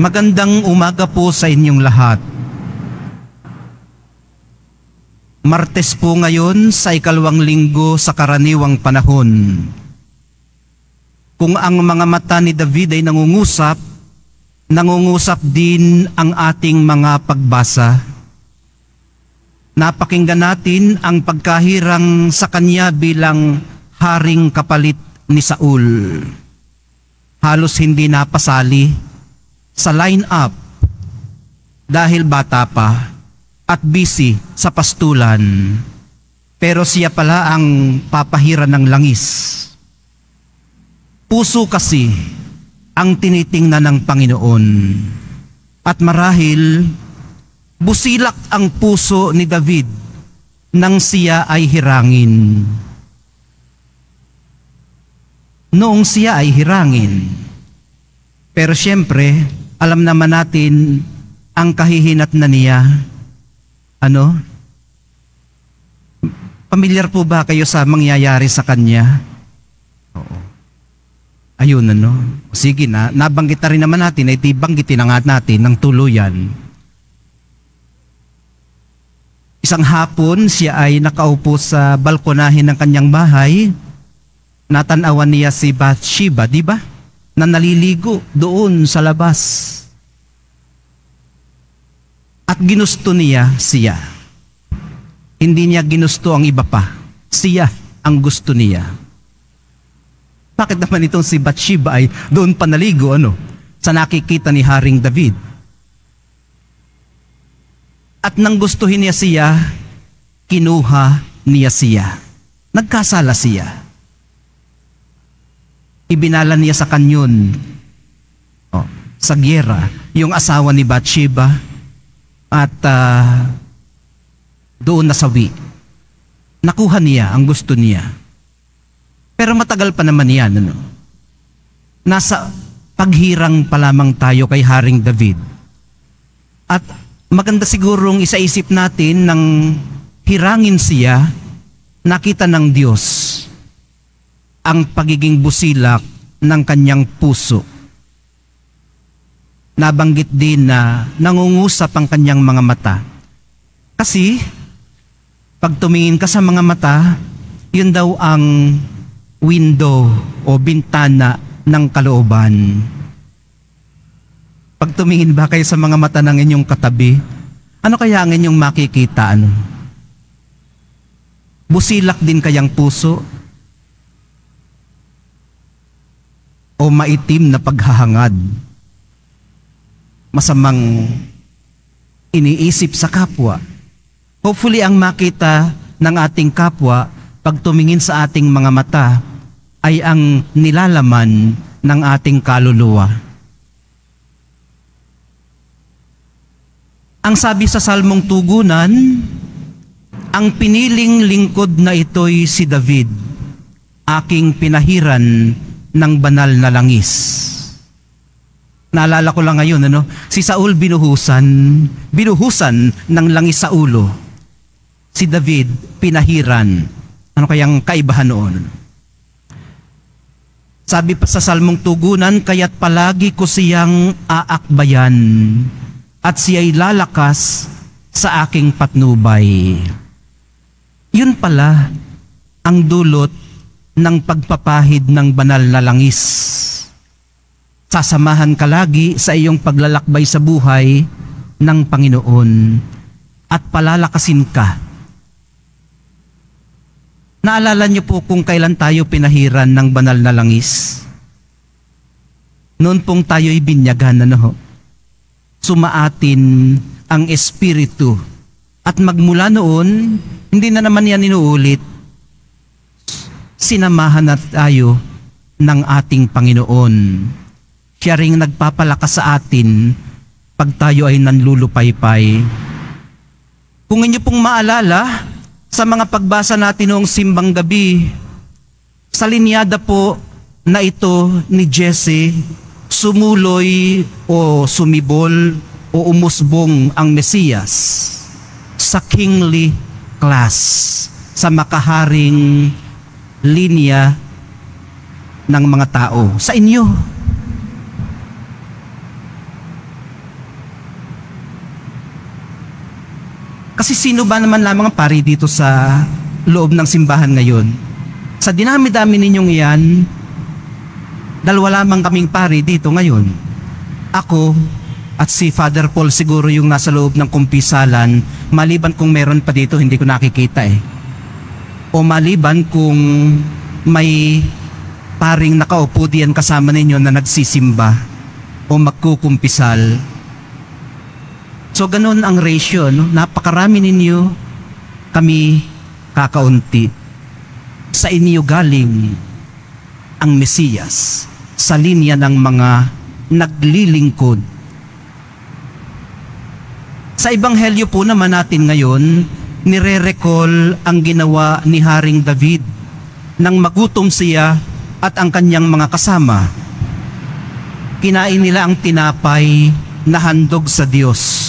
Magandang umaga po sa inyong lahat. Martes po ngayon sa ikalawang linggo sa karaniwang panahon. Kung ang mga mata ni David ay nangungusap din ang ating mga pagbasa. Napakinggan natin ang pagkahirang sa kanya bilang haring kapalit ni Saul. Halos hindi napasali sa line-up dahil bata pa at busy sa pastulan. Pero siya pala ang papahira ng langis. Puso kasi ang tinitingnan ng Panginoon. At marahil, busilak ang puso ni David nang siya ay hirangin. Noong siya ay hirangin. Pero siyempre, alam naman natin ang kahihinat na niya. Pamilyar po ba kayo sa mangyayari sa kanya? Oo. Ayun, Sige na, nabanggit na rin naman natin, ay banggitin na nga natin ng tuluyan. Isang hapon, siya ay nakaupo sa balkonahin ng kanyang bahay. Natanawan niya si Bathsheba, di ba? Na naliligo doon sa labas. At ginusto niya siya. Hindi niya ginusto ang iba pa. Siya ang gusto niya. Bakit naman itong si Bathsheba ay doon panaligo sa nakikita ni Haring David? At nang gustuhin niya siya, kinuha niya siya. Nagkasala siya. Ibinala niya sa kanyon, sa gyera, yung asawa ni Bathsheba at doon nasawi. Nakuha niya ang gusto niya. Pero matagal pa naman yan. Nasa paghirang pa lamang tayo kay Haring David. At maganda sigurong isaisip natin nang hirangin siya, nakita ng Diyos ang pagiging busilak ng kanyang puso. Nabanggit din na nangungusap ang kanyang mga mata. Kasi, pag tumingin ka sa mga mata, yun daw ang window o bintana ng kalooban. Pag tumingin ba kayo sa mga mata ng inyong katabi, ano kaya ang inyong makikita? Busilak din kayang puso? O maitim na paghahangad, masamang iniisip sa kapwa? Hopefully ang makita ng ating kapwa pag tumingin sa ating mga mata ay ang nilalaman ng ating kaluluwa. Ang sabi sa Salmong Tugunan, ang piniling lingkod na ito'y si David, aking pinahiran ng banal na langis. Naalala ko lang ngayon, si Saul binuhusan ng langis sa ulo. Si David pinahiran. Ano kayang kaibahan noon? Sabi pa sa Salmong Tugunan, kaya't palagi ko siyang aakbayan at siya'y lalakas sa aking patnubay. Yun pala ang dulot ng pagpapahid ng banal na langis. Sasamahan ka lagi sa iyong paglalakbay sa buhay ng Panginoon at palalakasin ka. Naalala niyo po kung kailan tayo pinahiran ng banal na langis? Noon pong tayo'y binyagan, sumaatin ang Espiritu. At magmula noon, hindi na naman yan inuulit. Sinamahan na tayo ng ating Panginoon. Siya ring nagpapalakas sa atin pag tayo ay nanlulupaypay. Kung inyo pong maalala, sa mga pagbasa natin noong simbang gabi, sa linyada po na ito ni Jesse, sumuloy o sumibol o umusbong ang Mesiyas sa kingly class, sa makaharing linya ng mga tao. Sa inyo, Kasi sino ba naman lamang ang pari dito sa loob ng simbahan ngayon? Sa dinami-dami ninyong iyan, dalawa lamang kaming pari dito ngayon. Ako at si Father Paul siguro yung nasa loob ng kumpisalan, maliban kung meron pa dito, hindi ko nakikita eh. O maliban kung may paring nakaupo diyan kasama ninyo na nagsisimba o magkukumpisal. So ganun ang ratio, no? Napakarami ninyo, kami kakaunti. Sa inyo galing ang Mesiyas sa linya ng mga naglilingkod. Sa Ebanghelyo po naman natin ngayon, nire-recall ang ginawa ni Haring David nang magutom siya at ang kanyang mga kasama. Kinain nila ang tinapay na handog sa Diyos,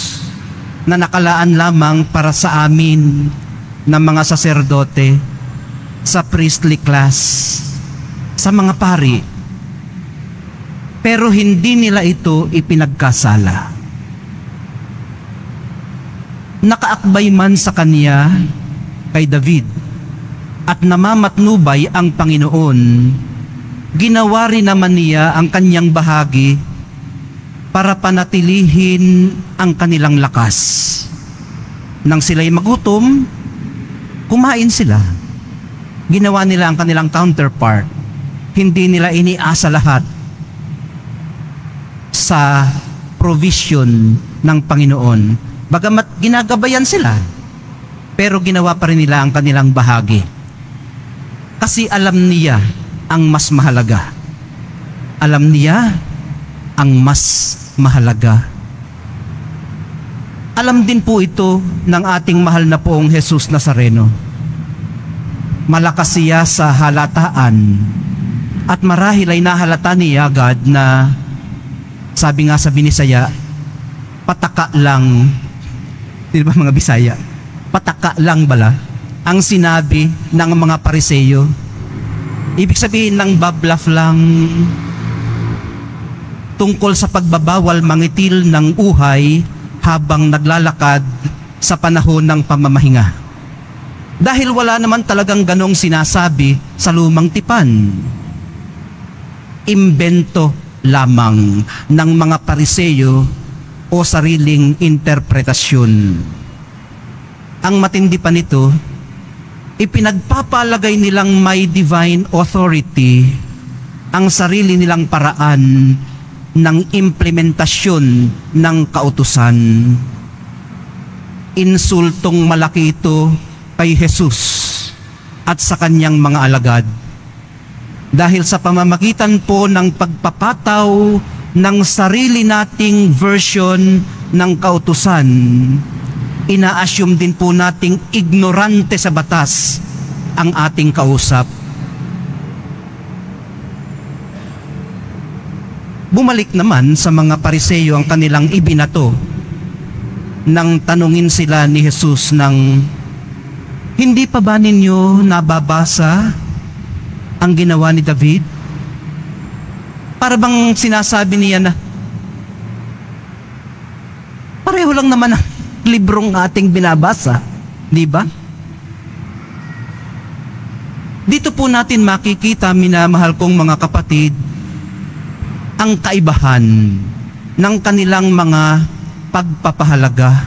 na nakalaan lamang para sa amin ng mga saserdote, sa priestly class, sa mga pari. Pero hindi nila ito ipinagkasala. Nakaakbay man sa kanya, kay David, at namamatnubay ang Panginoon, ginawa rin naman niya ang kanyang bahagi para panatilihin ang kanilang lakas. Nang sila'y magutom, kumain sila. Ginawa nila ang kanilang counterpart. Hindi nila iniasa lahat sa provision ng Panginoon. Bagamat ginagabayan sila, pero ginawa pa rin nila ang kanilang bahagi. Kasi alam niya ang mas mahalaga. Alam niya ang mas mahalaga. Alam din po ito ng ating mahal na poong Jesus Nazareno. Malakas siya sa halataan at marahil ay nahalata niya agad na, sabi nga sa Binisaya, pataka lang, di ba mga Bisaya? Pataka lang bala ang sinabi ng mga Pariseyo. Ibig sabihin ng bablaf lang tungkol sa pagbabawal mangitil ng uhay habang naglalakad sa panahon ng pamamahinga. Dahil wala naman talagang ganong sinasabi sa lumang tipan. Imbento lamang ng mga Pariseyo o sariling interpretasyon. Ang matindi pa nito, ipinagpapalagay nilang may divine authority ang sarili nilang paraan ng implementasyon ng kautusan. Insultong malaki ito kay Jesus at sa kanyang mga alagad. Dahil sa pamamagitan po ng pagpapataw ng sarili nating version ng kautusan, ina-assume din po nating ignorante sa batas ang ating kausap. Bumalik naman sa mga Pariseyo ang kanilang ibinato nang tanungin sila ni Jesus ng, hindi pa ba ninyo nababasa ang ginawa ni David? Para bang sinasabi niya na, pareho lang naman ang librong ating binabasa, di ba? Dito po natin makikita, minamahal kong mga kapatid, ang kaibahan ng kanilang mga pagpapahalaga.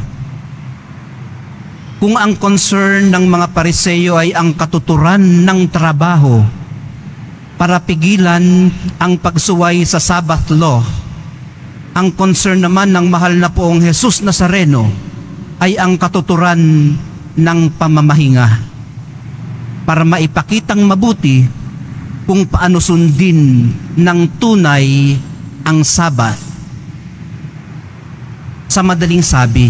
Kung ang concern ng mga Pariseyo ay ang katuturan ng trabaho para pigilan ang pagsuway sa Sabbath law, ang concern naman ng mahal na poong Jesus Nazareno ay ang katuturan ng pamamahinga para maipakitang mabuti kung paano sundin ng tunay ang Sabbath. Sa madaling sabi,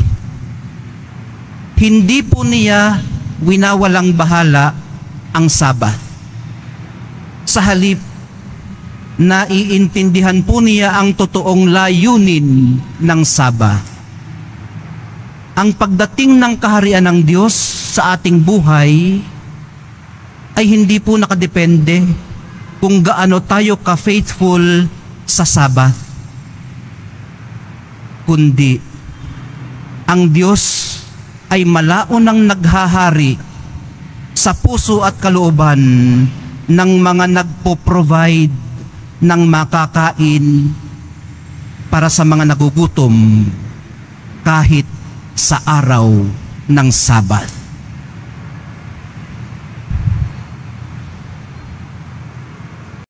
hindi po niya winawalang bahala ang Sabbath. Sa halip, naiintindihan po niya ang totoong layunin ng Sabbath. Ang pagdating ng kaharian ng Diyos sa ating buhay ay hindi po nakadepende kung gaano tayo ka-faithful sa Sabbath, kundi ang Diyos ay malaon ng naghahari sa puso at kalooban ng mga nagpo-provide ng makakain para sa mga nagugutom kahit sa araw ng Sabat.